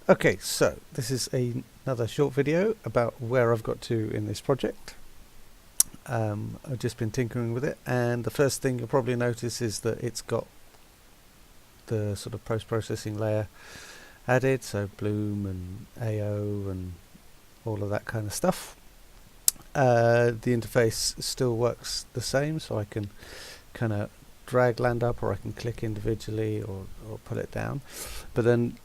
Okay, so this is another short video about where I've got to in this project. I've just been tinkering with it, and the first thing you'll probably notice is that it's got the sort of post-processing layer added, so Bloom and AO and all of that kind of stuff. The interface still works the same, so I can kind of drag land up, or I can click individually or pull it down. But then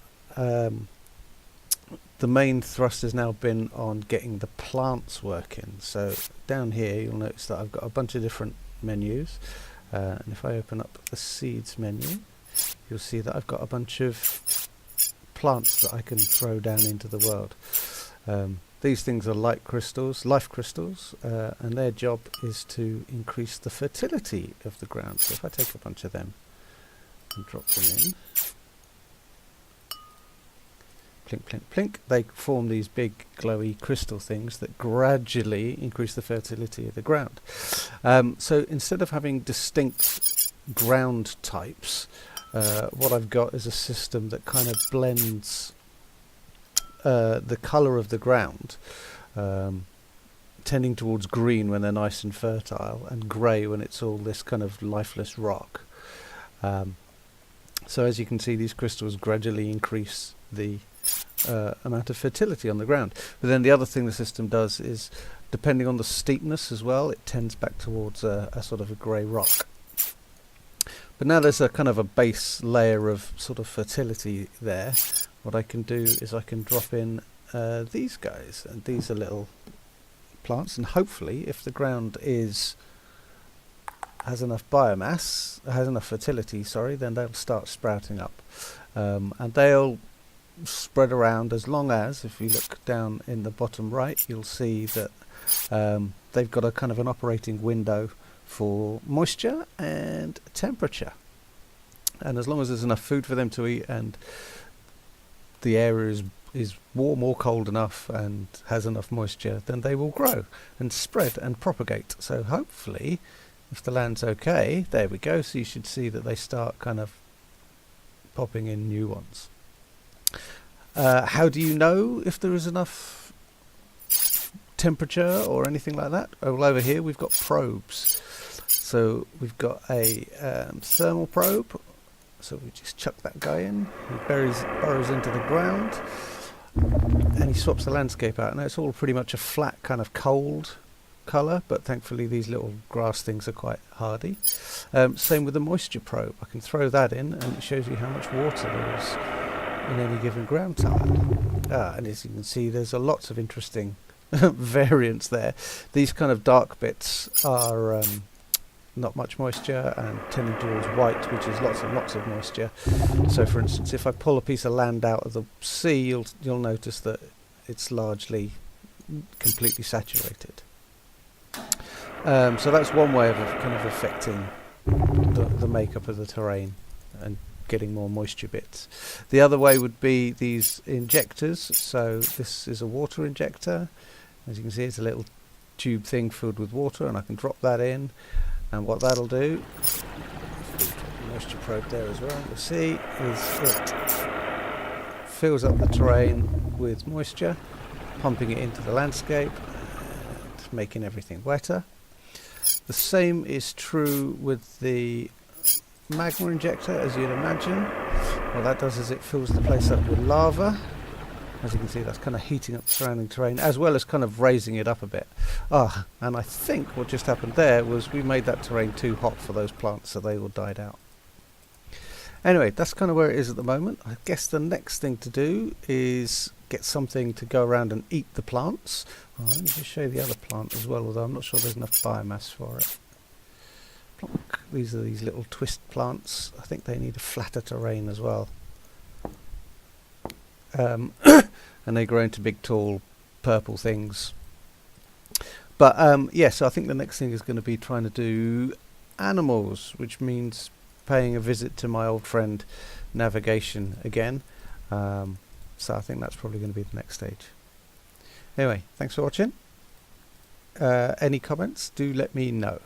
the main thrust has now been on getting the plants working. So down here you'll notice that I've got a bunch of different menus, and if I open up the seeds menu, you'll see that I've got a bunch of plants that I can throw down into the world. These things are life crystals, and their job is to increase the fertility of the ground. So if I take a bunch of them and drop them in, plink, plink, plink, they form these big glowy crystal things that gradually increase the fertility of the ground. So instead of having distinct ground types, what I've got is a system that kind of blends the colour of the ground, tending towards green when they're nice and fertile, and grey when it's all this kind of lifeless rock. So as you can see, these crystals gradually increase the amount of fertility on the ground. But then the other thing the system does is, depending on the steepness as well, it tends back towards a sort of a grey rock. But now there's a kind of a base layer of sort of fertility there. What I can do is I can drop in these guys, and these are little plants, and hopefully if the ground has enough biomass, has enough fertility, then they'll start sprouting up, and they'll spread around, as long as, if you look down in the bottom right, you'll see that they've got a kind of an operating window for moisture and temperature, and as long as there's enough food for them to eat and the area is warm or cold enough and has enough moisture, then they will grow and spread and propagate. So hopefully, if the land's okay, there we go, so you should see that they start kind of popping in new ones. How do you know if there is enough temperature or anything like that? Well, over here we've got probes. So we've got a thermal probe. So we just chuck that guy in. He burrows into the ground, and he swaps the landscape out. Now it's all pretty much a flat kind of cold colour, but thankfully these little grass things are quite hardy. Same with the moisture probe. I can throw that in, and it shows you how much water there is in any given ground type. And as you can see, there's lots of interesting variants there. These kind of dark bits are not much moisture, and tending towards white, which is lots and lots of moisture. So for instance, if I pull a piece of land out of the sea, you'll notice that it's largely completely saturated. So that's one way of kind of affecting the makeup of the terrain and getting more moisture bits. The other way would be these injectors. So this is a water injector. As you can see, it's a little tube thing filled with water, and I can drop that in, and what that'll do, the moisture probe there as well, you'll see, is it fills up the terrain with moisture, pumping it into the landscape and making everything wetter. The same is true with the magma injector, as you'd imagine. What that does is it fills the place up with lava. As you can see, that's kind of heating up the surrounding terrain, as well as kind of raising it up a bit. And I think what just happened there was we made that terrain too hot for those plants, so they all died out. Anyway, that's kind of where it is at the moment. I guess the next thing to do is get something to go around and eat the plants. Let me just show you the other plant as well, although I'm not sure there's enough biomass for it. Plonk. These are these little twist plants. I think they need a flatter terrain as well. And they grow into big, tall, purple things. But yeah, so I think the next thing is going to be trying to do animals, which means paying a visit to my old friend navigation again. So I think that's probably going to be the next stage. Anyway, thanks for watching. Any comments, do let me know.